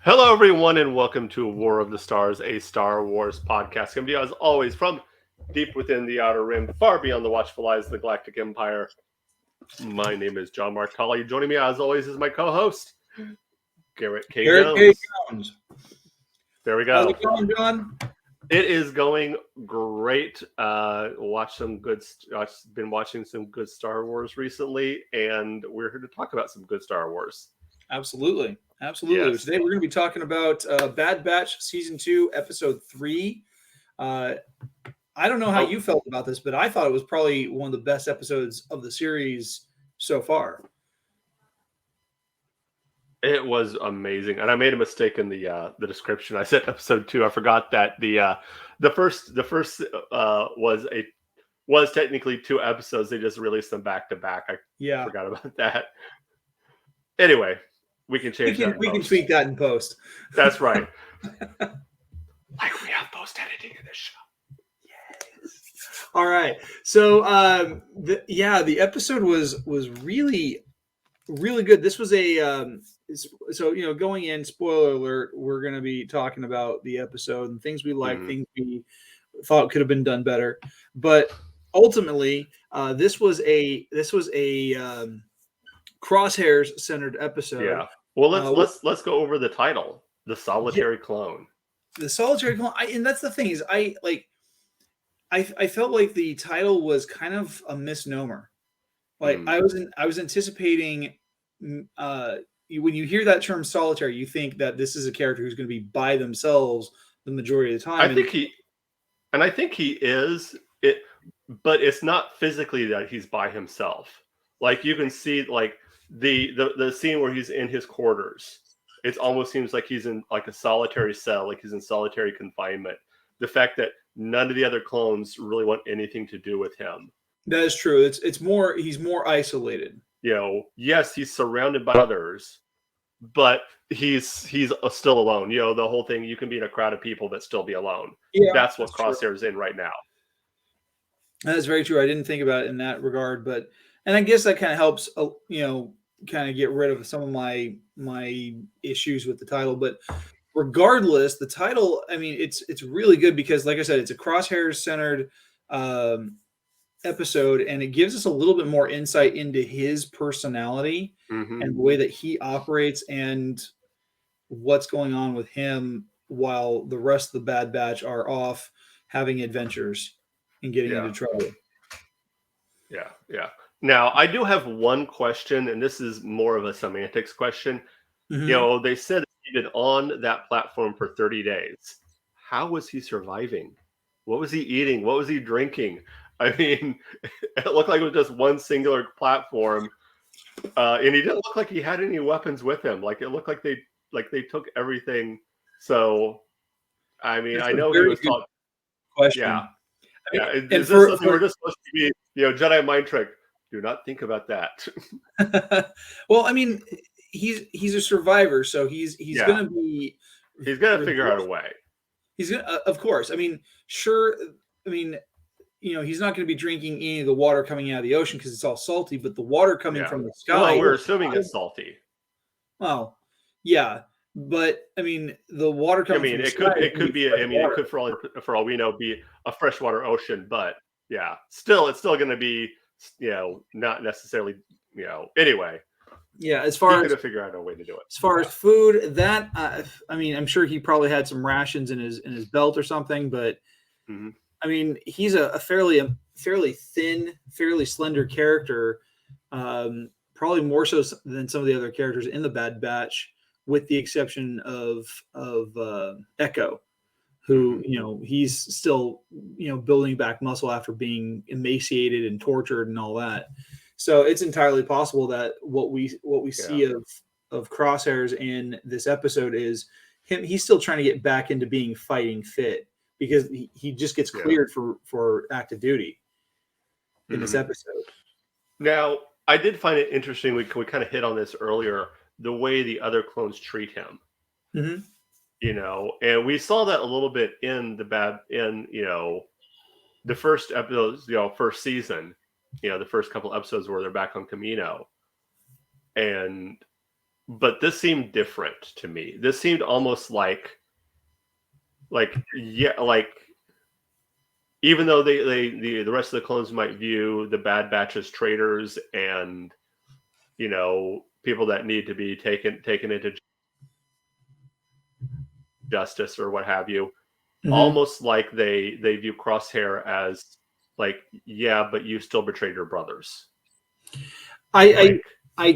Hello, everyone, and welcome to War of the Stars, a Star Wars podcast. Coming to you, as always, from deep within the Outer Rim, far beyond the watchful eyes of the Galactic Empire. My name is John Mark Tully. Joining me, as always, is my co-host, Garret K. Garret K. Jones. Jones. There we How's go. it going, John? It is going great. Been watching some good Star Wars recently, and we're here to talk about some good Star Wars. Absolutely. Yes. Today we're going to be talking about Bad Batch Season 2, Episode 3. I don't know how you felt about this, but I thought it was probably one of the best episodes of the series so far. It was amazing, and I made a mistake in the description. I said episode 2. I forgot that the first was technically 2 episodes. They just released them back to back. I forgot about that. Anyway, we can change that. We can tweak that in post. That's right. Like we have post editing in this show. Yes. All right. So the episode was really good. This was going in, spoiler alert, we're going to be talking about the episode and things we liked, things we thought could have been done better. But ultimately, this was a Crosshairs centered episode. Yeah. Well, let's go over the title, The Solitary Clone. The Solitary Clone, and that's the thing is I felt like the title was kind of a misnomer. Like I was anticipating when you hear that term solitary, you think that this is a character who's going to be by themselves the majority of the time. I think he is it, but it's not physically that he's by himself. Like you can see, like the scene where he's in his quarters. It almost seems like he's in like a solitary cell, like he's in solitary confinement. The fact that none of the other clones really want anything to do with him. That is true. He's more isolated. Yes, he's surrounded by others, but he's still alone. The whole thing, you can be in a crowd of people but still be alone. Yeah, that's what Crosshair is in right now. That's very true. I didn't think about it in that regard, and I guess that kind of helps, kind of get rid of some of my issues with the title. But regardless, the title, I mean, it's really good because, like I said, it's a Crosshairs centered episode, and it gives us a little bit more insight into his personality and the way that he operates and what's going on with him while the rest of the Bad Batch are off having adventures and getting into trouble. Yeah. Now, I do have one question, and this is more of a semantics question. They said he'd been on that platform for 30 days. How was he surviving? What was he eating? What was he drinking? I mean, it looked like it was just one singular platform, and he didn't look like he had any weapons with him. Like it looked like they took everything. So, I mean, I know he was taught. Question. Yeah. Is this something we're just supposed to be? Jedi mind trick. Do not think about that. Well, I mean, he's a survivor, so he's gonna be. He's gonna figure out a way. He's gonna, of course. I mean, sure. I mean, he's not going to be drinking any of the water coming out of the ocean because it's all salty, but the water coming from the sky. Well, we're assuming it's salty. Well, yeah, but I mean, the water coming from the sky. It could for all we know be a freshwater ocean, but yeah, it's still going to be not necessarily anyway. Yeah, as far as to figure out a way to do it. As far as food, that I mean, I'm sure he probably had some rations in his belt or something, but. I mean, he's a fairly thin, fairly slender character, probably more so than some of the other characters in the Bad Batch, with the exception of Echo, who he's still building back muscle after being emaciated and tortured and all that. So it's entirely possible that what we see of Crosshairs in this episode is him. He's still trying to get back into being fighting fit, because he just gets cleared for active duty in this episode. Now, I did find it interesting. We kind of hit on this earlier, the way the other clones treat him. And we saw that a little bit in the first episode, first season, the first couple episodes where they're back on Camino. And but this seemed different to me. This seemed almost like even though the rest of the clones might view the Bad Batch as traitors and people that need to be taken into justice or what have you, almost like they view Crosshair as like, yeah, but you still betrayed your brothers. I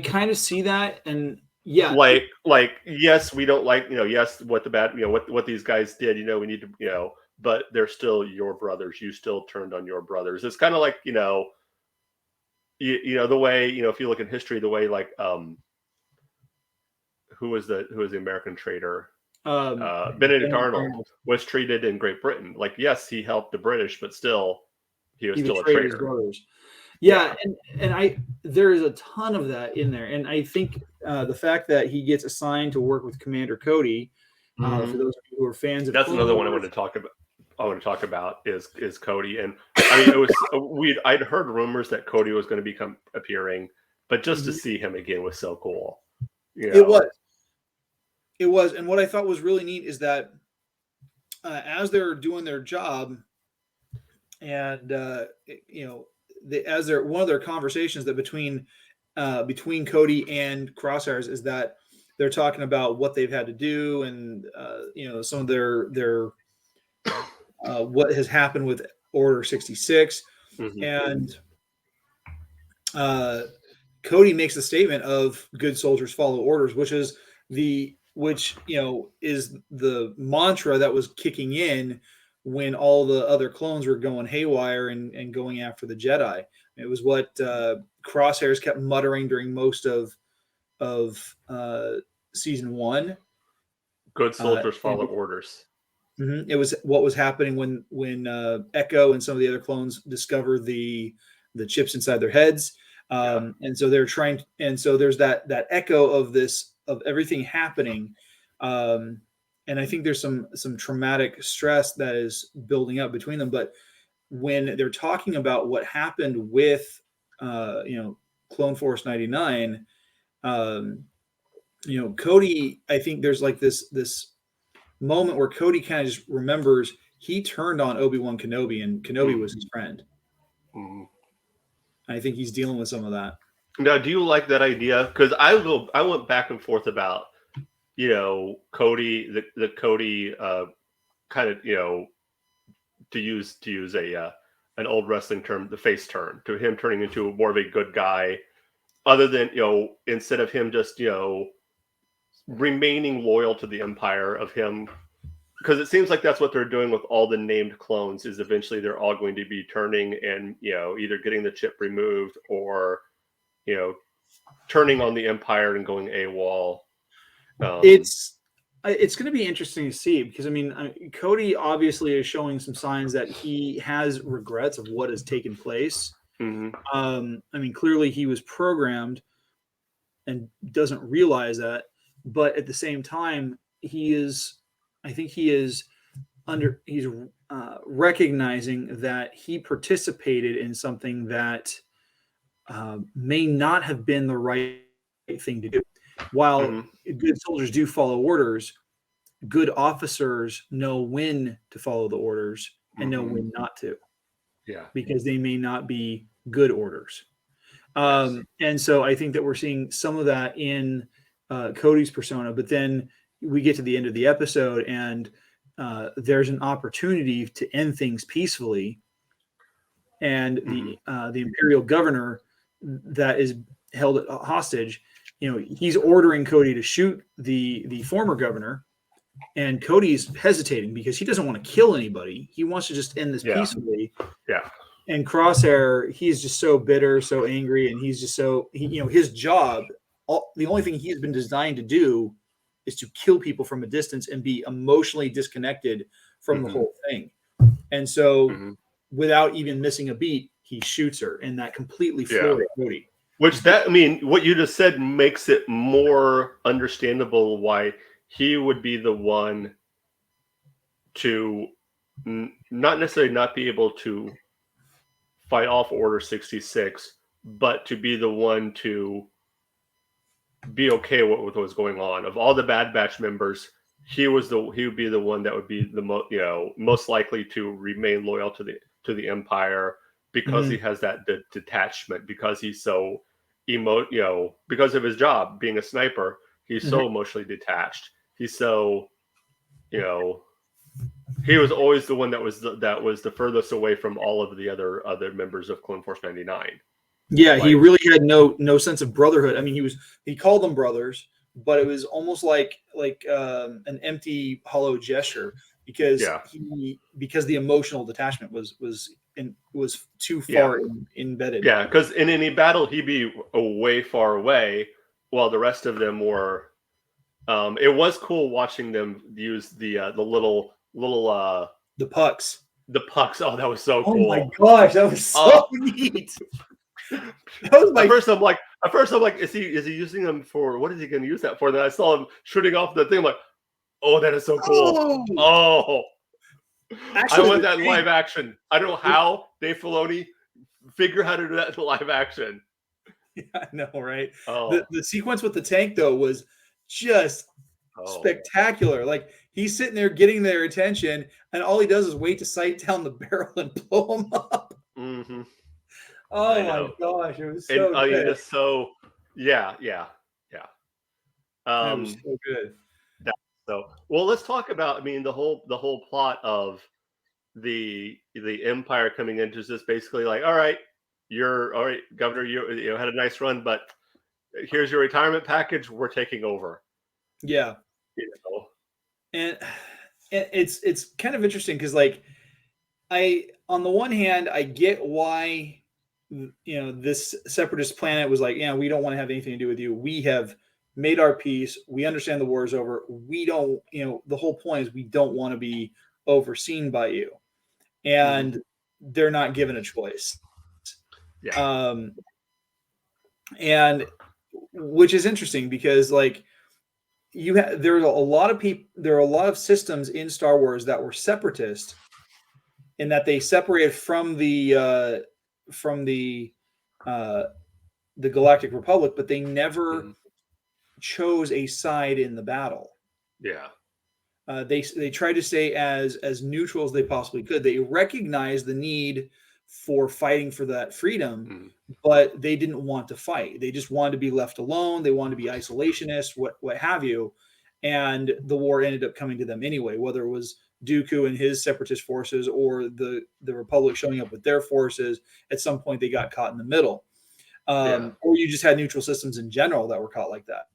kind of see that, and yeah, like yes, we don't like yes, what the bad what these guys did, we need to but they're still your brothers. You still turned on your brothers. It's kind of like the way if you look in history, the way like who was the American traitor? Benedict Arnold was treated in Great Britain. Like, yes, he helped the British, but still he was still a traitor. His brothers. Yeah, and there is a ton of that in there, and I think the fact that he gets assigned to work with Commander Cody, for those of you who are fans of, that's another one I want to talk about. Is Cody, and I mean I'd heard rumors that Cody was going to become appearing, but just to see him again was so cool. It was, and what I thought was really neat is that as they're doing their job, and as they're one of their conversations that between Cody and Crosshairs is that they're talking about what they've had to do and some of their what has happened with Order 66, and Cody makes the statement of good soldiers follow orders, which is the mantra that was kicking in when all the other clones were going haywire and going after the Jedi. It was what Crosshairs kept muttering during most of season 1. Good soldiers follow orders. It was what was happening when Echo and some of the other clones discovered the chips inside their heads. And so they're trying, and so there's that echo of everything happening. And I think there's some traumatic stress that is building up between them. But when they're talking about what happened with, Clone Force 99, Cody, I think there's like this moment where Cody kind of just remembers he turned on Obi-Wan Kenobi, and Kenobi was his friend. I think he's dealing with some of that. Now, do you like that idea? Because I went back and forth about, Cody, the Cody kind of, to use an old wrestling term, the face turn, to him turning into more of a good guy, other than, instead of him just, remaining loyal to the Empire, of him, because it seems like that's what they're doing with all the named clones, is eventually they're all going to be turning and, either getting the chip removed or, turning on the Empire and going AWOL. It's going to be interesting to see, because Cody obviously is showing some signs that he has regrets of what has taken place. Clearly he was programmed and doesn't realize that, but at the same time, he's recognizing that he participated in something that may not have been the right thing to do. While good soldiers do follow orders, good officers know when to follow the orders and know when not to. Yeah. Because they may not be good orders. And so I think that we're seeing some of that in Cody's persona, but then we get to the end of the episode and there's an opportunity to end things peacefully. And the Imperial governor that is held hostage, he's ordering Cody to shoot the former governor, and Cody's hesitating because he doesn't want to kill anybody. He wants to just end this peacefully. Yeah. And Crosshair, he's just so bitter, so angry, and he's just his job, the only thing he's been designed to do is to kill people from a distance and be emotionally disconnected from the whole thing. And so without even missing a beat, he shoots her, and that completely floored Cody. What you just said makes it more understandable why he would be the one to not necessarily not be able to fight off Order 66, but to be the one to be okay with what was going on. Of all the Bad Batch members, he would be the one that would be the most likely to remain loyal to the Empire, because he has that detachment, because he's so because of his job being a sniper, he's so emotionally detached. He's so he was always the one that was the furthest away from all of the other members of Clone Force 99. Yeah, he really had no sense of brotherhood. I mean, he called them brothers, but it was almost like an empty, hollow gesture, because because the emotional detachment was too far embedded. Yeah, because in any battle he'd be way far away, while the rest of them were. It was cool watching them use the little the pucks. The pucks. Oh, that was so cool. Oh my gosh, that was so neat. At first I'm like, is he using them for, what is he going to use that for? And then I saw him shooting off the thing. I'm like, oh, that is so cool. Oh. Actually, I want that in live action. I don't know how Dave Filoni figure how to do that in live action. Yeah, I know, right? Oh. The sequence with the tank, though, was just spectacular. Like, he's sitting there getting their attention, and all he does is wait to sight down the barrel and blow them up. Mm-hmm. Oh my gosh, it was so good. It is so, yeah. It was so good. So, well, let's talk about, the whole plot of the Empire coming into this, basically like, all right, Governor, you had a nice run, but here's your retirement package. We're taking over. Yeah. And it's kind of interesting, because, like, on the one hand, I get why this separatist planet was like, yeah, we don't want to have anything to do with you. We have made our peace. We understand the war is over. We don't, the whole point is we don't want to be overseen by you. And they're not given a choice. Yeah. And which is interesting, because, like, there are a lot of systems in Star Wars that were separatist, in that they separated from the Galactic Republic, but they never chose a side in the battle. Yeah. They tried to stay as neutral as they possibly could. They recognized the need for fighting for that freedom, but they didn't want to fight. They just wanted to be left alone. They wanted to be isolationists, what have you. And the war ended up coming to them anyway, whether it was Dooku and his separatist forces, or the Republic showing up with their forces. At some point, they got caught in the middle. Or you just had neutral systems in general that were caught like that.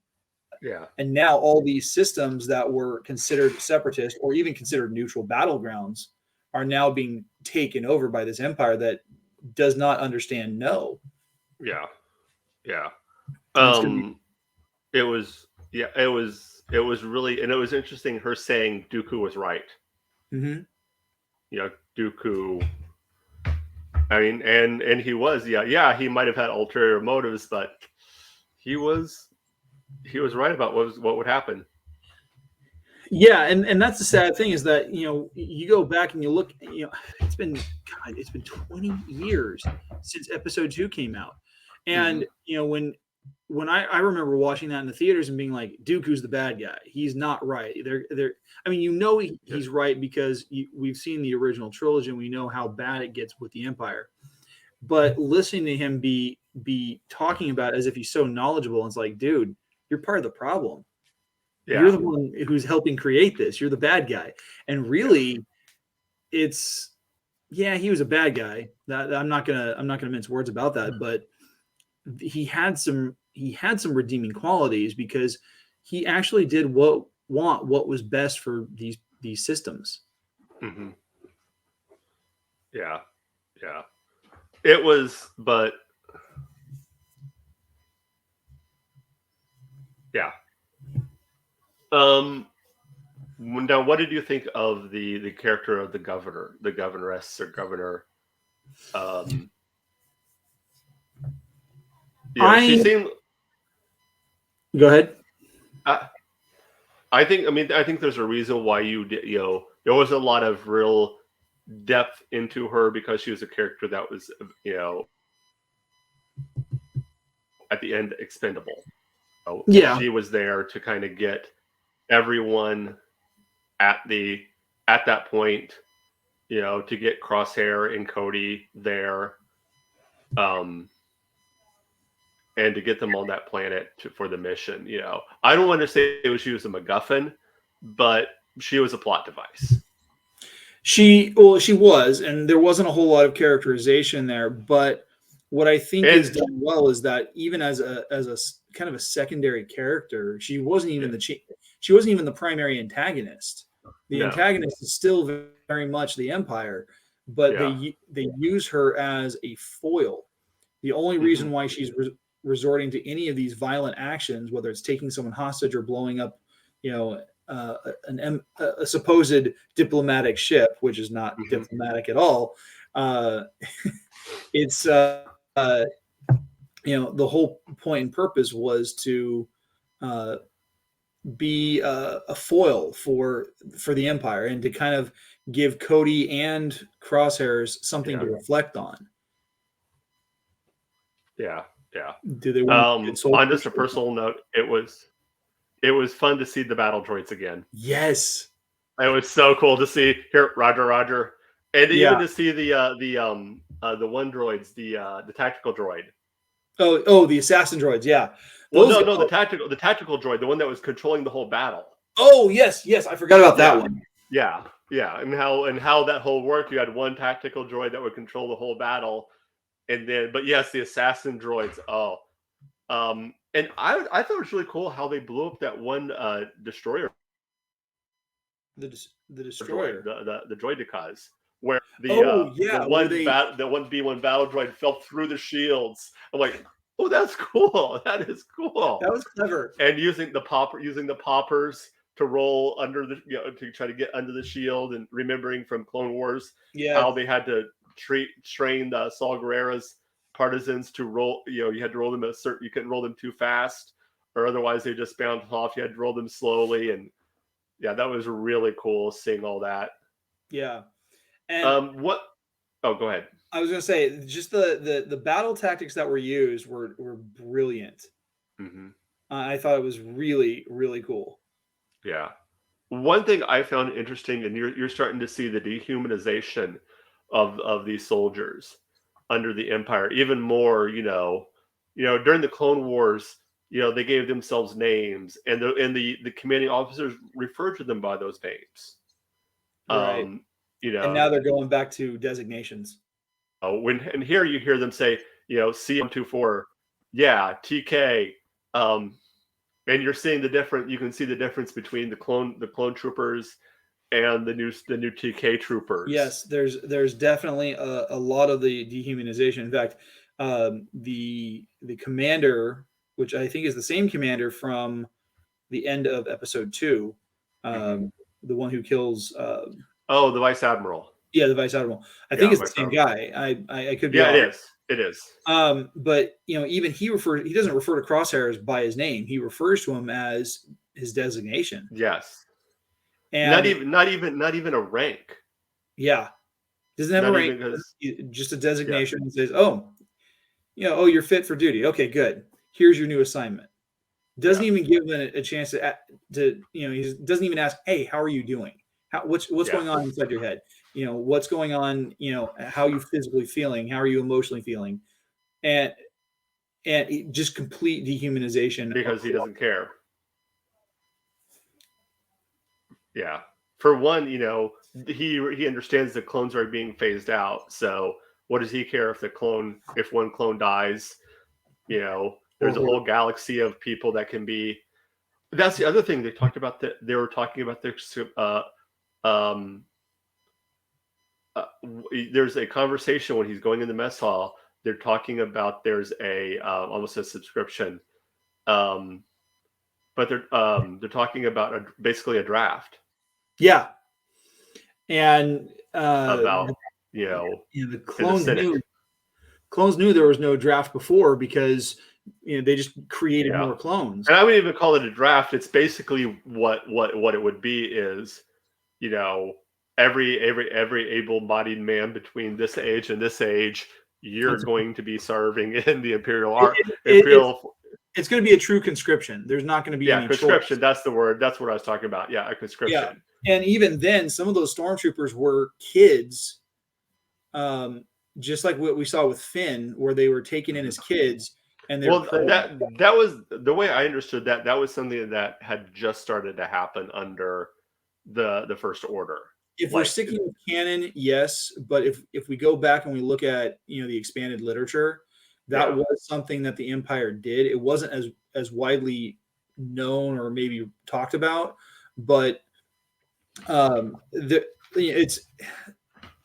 Yeah. And now all these systems that were considered separatist, or even considered neutral battlegrounds, are now being taken over by this empire that does not understand no. Yeah. Yeah. It was really, and it was interesting, her saying Dooku was right. Dooku, I mean, and he was, he might have had ulterior motives, but he was right about what would happen. Yeah, and that's the sad thing, is that you go back and you look, it's been 20 years since Episode 2 came out, and when I remember watching that in the theaters and being like, Dooku's the bad guy. He's not right. I mean, he's right, because we've seen the original trilogy and we know how bad it gets with the Empire. But listening to him be talking about it as if he's so knowledgeable, and it's like, dude, you're part of the problem. Yeah. You're the one who's helping create this. You're the bad guy. And really, he was a bad guy. I'm not gonna mince words about that, but he had some redeeming qualities, because he actually did what was best for these systems. Yeah. It was, but yeah. Now, what did you think of the character of the governor, the governess, or governor? She seemed. Go ahead. I think there's a reason why there was a lot of real depth into her, because she was a character that was, at the end, expendable. Yeah. She was there to kind of get everyone at that point, to get Crosshair and Cody there, and to get them on that planet for the mission. I don't want to say she was a MacGuffin, but she was a plot device. She was, and there wasn't a whole lot of characterization there. But what I think is done well is that even as a kind of a secondary character, she wasn't even the primary antagonist. The antagonist is still very much the Empire, but they use her as a foil. The only reason why she's resorting to any of these violent actions, whether it's taking someone hostage or blowing up, a supposed diplomatic ship, which is not diplomatic at all. It's the whole point and purpose was to be a foil for the Empire and to kind of give Cody and Crosshairs something to reflect on. Yeah. Do they want on just a personal note, it was fun to see the battle droids again. Yes. It was so cool to see here, Roger, and even to see the one droids, the tactical droid. Oh, the assassin droids, yeah. The tactical droid, the one that was controlling the whole battle. Oh yes, I forgot about that one. Yeah, and how that whole worked. You had one tactical droid that would control the whole battle, and then, but yes, the assassin droids. And I thought it was really cool how they blew up that one destroyer. The destroyer, the droidicas, where the one B1 battle droid fell through the shields. I'm like, oh, that's cool. That is cool. That was clever. And using the poppers to roll under the, to try to get under the shield, and remembering from Clone Wars how they had to train the Saw Gerrera's partisans to roll. You had to roll them you couldn't roll them too fast, or otherwise they just bounced off. You had to roll them slowly, and that was really cool seeing all that. Yeah. And what? Oh, go ahead. I was going to say, just the battle tactics that were used were brilliant. I thought it was really, really cool. Yeah. One thing I found interesting, and you're starting to see the dehumanization of these soldiers under the Empire even more. During the Clone Wars, they gave themselves names, and the commanding officers referred to them by those names. Right. And now they're going back to designations. And here you hear them say, C124, TK, and you're seeing the difference. You can see the difference between the clone troopers and the new TK troopers. Yes, there's definitely a lot of the dehumanization. In fact, the commander, which I think is the same commander from the end of episode 2, the one who kills. The Vice Admiral. Yeah, the Vice Admiral. I think it's the same guy. I could be wrong. It is. But even he doesn't refer to Crosshairs by his name. He refers to him as his designation. Yes. And not even a rank. Yeah. Doesn't have a rank. Just a designation. And says, you're fit for duty. Okay, good. Here's your new assignment. Doesn't even give him a chance to he doesn't even ask, hey, how are you doing? What's going on inside your head? What's going on, how are you physically feeling? How are you emotionally feeling? And just complete dehumanization. Because he doesn't care. Yeah. For one, he understands the clones are being phased out. So what does he care if one clone dies? There's a whole galaxy of people that can be. That's the other thing they talked about. They were talking about there's a conversation when he's going in the mess hall. They're talking about there's a almost a subscription, but they're talking about basically a draft. Yeah, and about the clones knew there was no draft before because they just created more clones. And I wouldn't even call it a draft. It's basically what it would be is, every able-bodied man between this age and this age, you're going to be serving in the imperial it's going to be a true conscription. There's not going to be any conscription. choice. That's the word. That's what I was talking about. Yeah, a conscription. Yeah, and even then, some of those stormtroopers were kids, just like what we saw with Finn, where they were taken in as kids. And that was the way I understood that. That was something that had just started to happen under the First Order. If we're sticking with canon, yes, but if we go back and we look at the expanded literature, that was something that the Empire did. It wasn't as widely known or maybe talked about, but it's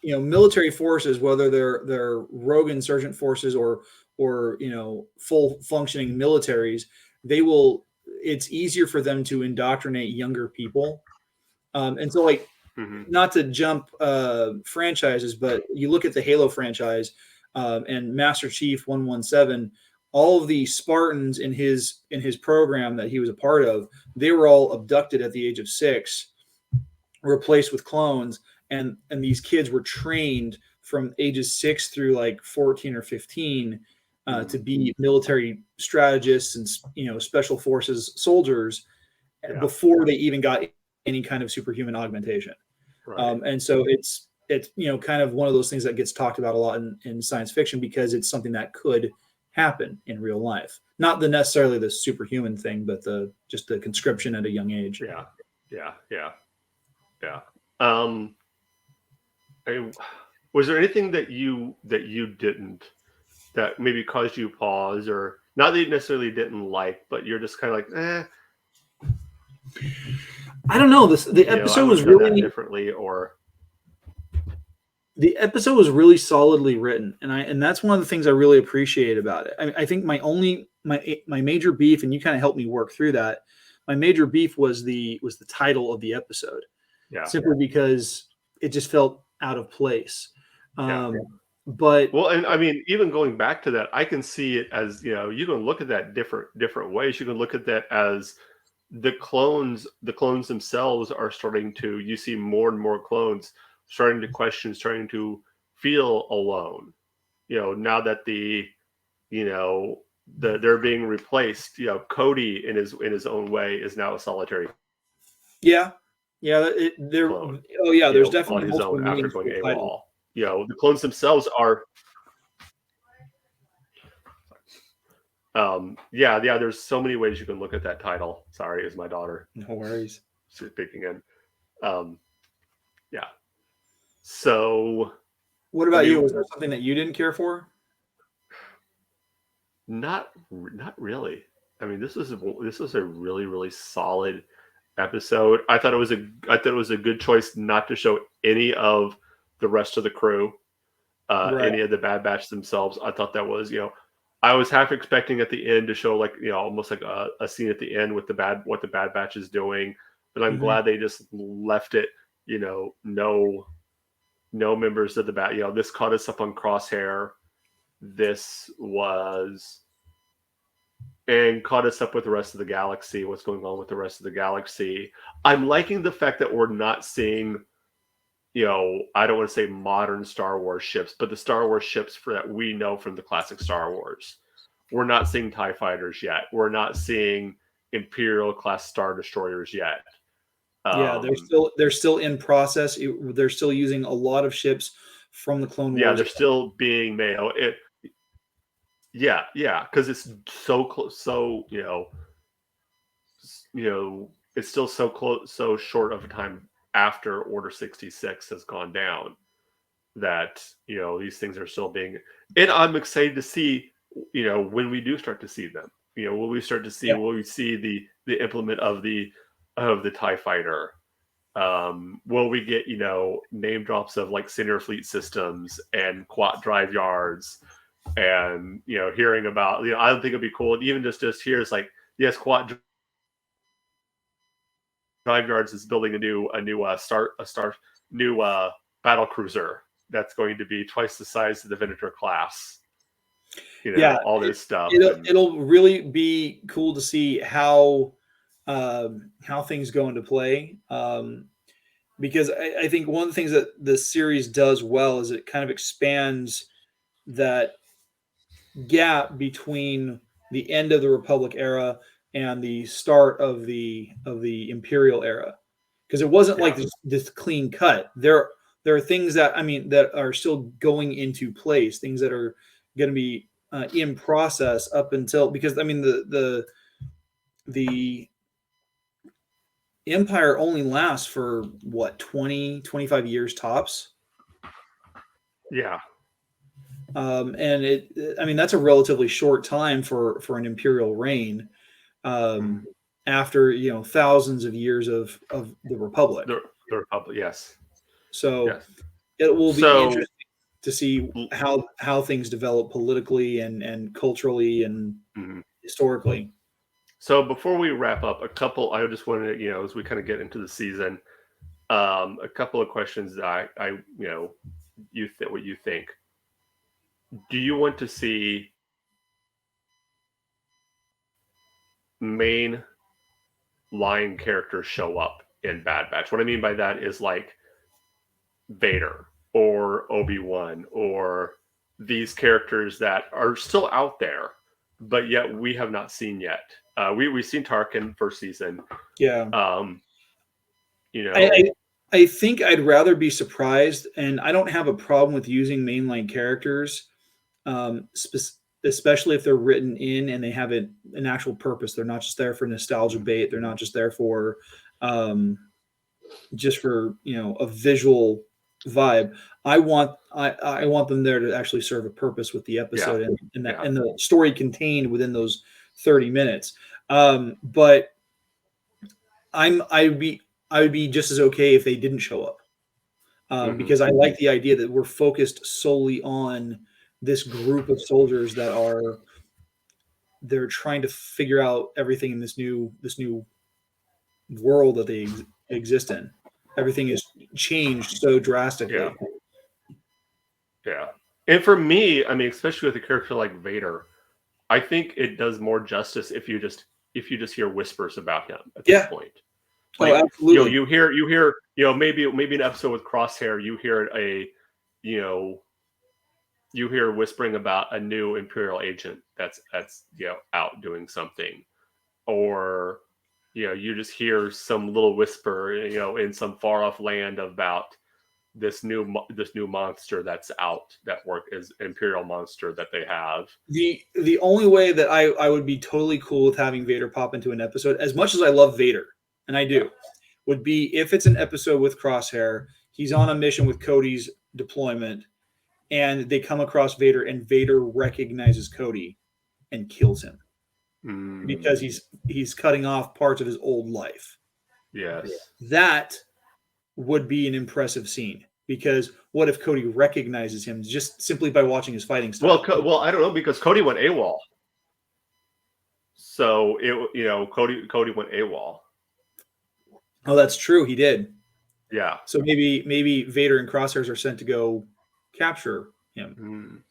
military forces, whether they're rogue insurgent forces or full functioning militaries, it's easier for them to indoctrinate younger people, and so not to jump franchises, but you look at the Halo franchise and Master Chief 117, all of the Spartans in his program that he was a part of, they were all abducted at the age of 6, replaced with clones, and these kids were trained from ages 6 through like 14 or 15 to be military strategists and special forces soldiers before they even got any kind of superhuman augmentation. Right. And so it's kind of one of those things that gets talked about a lot in science fiction, because it's something that could happen in real life. Not necessarily the superhuman thing, but just the conscription at a young age. Yeah. Was there anything that you didn't, that maybe caused you pause, or not that you necessarily didn't like, but you're just kind of like, I don't know. The episode was really differently, or the episode was really solidly written, and that's one of the things I really appreciate about it. I think my major beef, and you kind of helped me work through that. My major beef was the title of the episode, simply because it just felt out of place. But and I mean, even going back to that, I can see it as you can look at that different ways. You can look at that as the clones themselves are starting to. You see more and more clones starting to question, starting to feel alone. Now that they're being replaced. Cody in his own way is now a solitary. Yeah. Clone, there's definitely on his own after going AWOL. The clones themselves are. There's so many ways you can look at that title. Sorry, is my daughter. No worries. She's peeking in. So, what about you? Was there something that you didn't care for? Not really. I mean, this was a really, really solid episode. I thought it was a good choice not to show any of the rest of the crew, any of the Bad Batch themselves. I thought that was, I was half expecting at the end to show almost like a scene at the end with what the Bad Batch is doing, but I'm glad they just left it. No members of the Bad. This caught us up on Crosshair. This was. And caught us up with the rest of the galaxy, what's going on with the rest of the galaxy. I'm liking the fact that we're not seeing, I don't want to say modern Star Wars ships, but the Star Wars ships that we know from the classic Star Wars. We're not seeing TIE fighters yet. We're not seeing Imperial class Star Destroyers yet. They're still in process. They're still using a lot of ships from the Clone Wars. Yeah, they're still being made. Because it's so close. So it's still so close, so short of a time after Order 66 has gone down that these things are still being. And I'm excited to see when we do start to see them. Will we start to see? Will we see the implement of the TIE fighter? Will we get name drops of like Senior Fleet Systems and Quat Drive Yards? And hearing about I don't think it'd be cool even just hear it's like, yes, Quat Drive Yards is building a new battle cruiser that's going to be twice the size of the Venator class. All this stuff. It'll really be cool to see how things go into play, because I think one of the things that the series does well is it kind of expands that gap between the end of the Republic era and the start of the Imperial era, because it wasn't like this clean cut. There are things that, I mean, that are still going into place, things that are going to be in process up until, because I mean the Empire only lasts for what, 20-25 years tops. Yeah. And I mean, that's a relatively short time for an imperial reign. After thousands of years of the Republic. The Republic, yes. So yes. it will be So, interesting to see how things develop politically and culturally and historically. So before we wrap up, I just wanted to, as we kind of get into the season, a couple of questions that I what you think. Do you want to see main line characters show up in Bad Batch? What I mean by that is like Vader or Obi-Wan or these characters that are still out there, but yet we have not seen yet. We've seen Tarkin first season. Yeah. You know, I think I'd rather be surprised, and I don't have a problem with using mainline characters, especially if they're written in and they have an actual purpose. They're not just there for nostalgia bait. They're not just there for just for a visual vibe. I want them there to actually serve a purpose with the episode and the story contained within those 30 minutes. But I would be just as okay if they didn't show up, because I like the idea that we're focused solely on this group of soldiers they're trying to figure out everything in this new world that they exist in. Everything has changed so drastically. Yeah. And for me, I mean, especially with a character like Vader, I think it does more justice if you just hear whispers about him at this point. Like, absolutely. You hear, maybe an episode with Crosshair, you hear whispering about a new Imperial agent that's out doing something, or you just hear some little whisper, in some far off land about this new monster that's out is Imperial monster that they have. The only way that I would be totally cool with having Vader pop into an episode, as much as I love Vader, and I do, would be if it's an episode with Crosshair, he's on a mission with Cody's deployment, and they come across Vader, and Vader recognizes Cody and kills him because he's cutting off parts of his old life. Yes. That would be an impressive scene, because what if Cody recognizes him just simply by watching his fighting style? Well, I don't know, because Cody went AWOL. So Cody went AWOL. Oh, that's true. He did. Yeah. So maybe Vader and Crosshairs are sent to go capture him.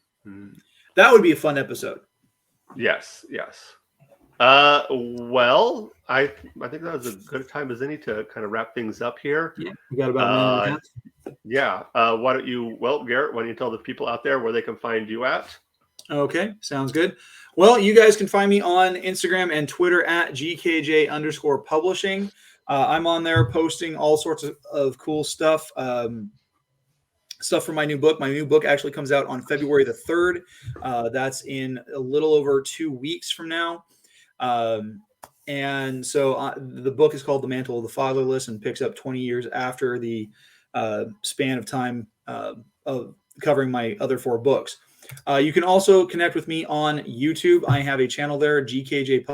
That would be a fun episode. Yes. Well, I think that was a good time as any to kind of wrap things up here. Yeah, we got about a minute and a half. Yeah. Garrett, why don't you tell the people out there where they can find you at? Okay, sounds good. Well, you guys can find me on Instagram and Twitter at GKJ_publishing. I'm on there posting all sorts of cool stuff. Stuff for my new book. My new book actually comes out on February the 3rd. That's in a little over 2 weeks from now. And so the book is called The Mantle of the Fatherless and picks up 20 years after the span of time of covering my other 4 books. You can also connect with me on YouTube. I have a channel there, GKJ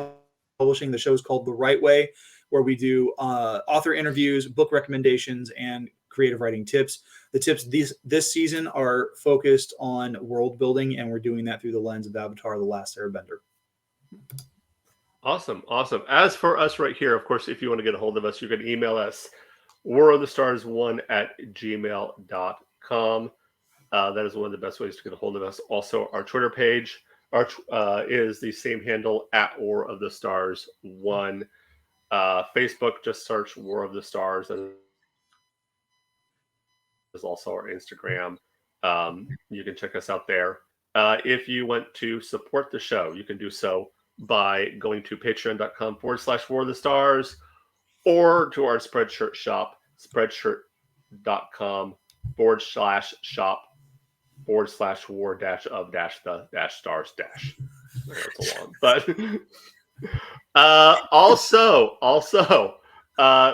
Publishing. The show is called The Right Way, where we do author interviews, book recommendations, and creative writing tips. The tips this season are focused on world building, and we're doing that through the lens of Avatar: The Last Airbender. Awesome. As for us right here, of course, if you want to get a hold of us, you can email us warofthestars1@gmail.com. That is one of the best ways to get a hold of us. Also, our Twitter page is the same handle, @warofthestars1. Facebook, just search War of the Stars. That is also our Instagram. You can check us out there. If you want to support the show, you can do so by going to patreon.com/War of the Stars or to our Spreadshirt shop, spreadshirt.com/shop/war-of-the-stars. That's a long, but also,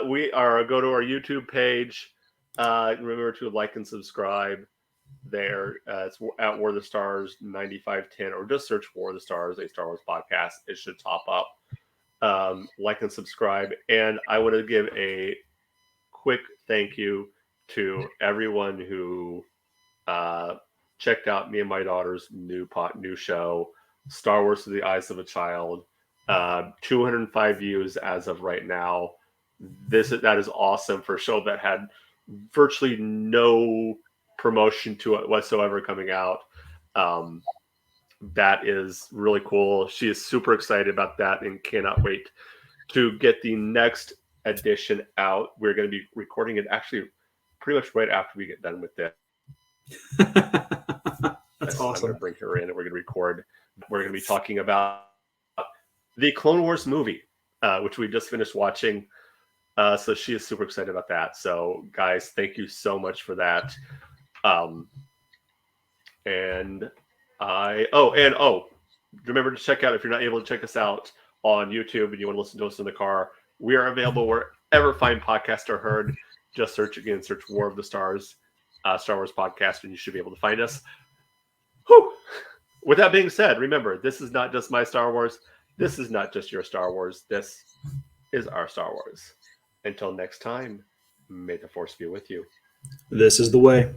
we are go to our YouTube page. Remember to like and subscribe there. It's at War of the Stars 9510, or just search War of the Stars, a Star Wars podcast. It should top up. Like and subscribe. And I want to give a quick thank you to everyone who checked out me and my daughter's new show, Star Wars Through the Eyes of a Child. 205 views as of right now. That is awesome for a show that had virtually no promotion to it whatsoever coming out. That is really cool. She is super excited about that and cannot wait to get the next edition out. We're going to be recording it actually pretty much right after we get done with this. That's awesome. I'm going to bring her in and we're going to record. We're going to be talking about the Clone Wars movie, which we just finished watching. So she is super excited about that. So guys, thank you so much for that. Remember to check out, if you're not able to check us out on YouTube and you want to listen to us in the car, we are available wherever fine podcasts are heard. Just search War of the Stars, Star Wars podcast, and you should be able to find us. Whew. With that being said, remember, this is not just my Star Wars. This is not just your Star Wars. This is our Star Wars. Until next time, may the Force be with you. This is the way.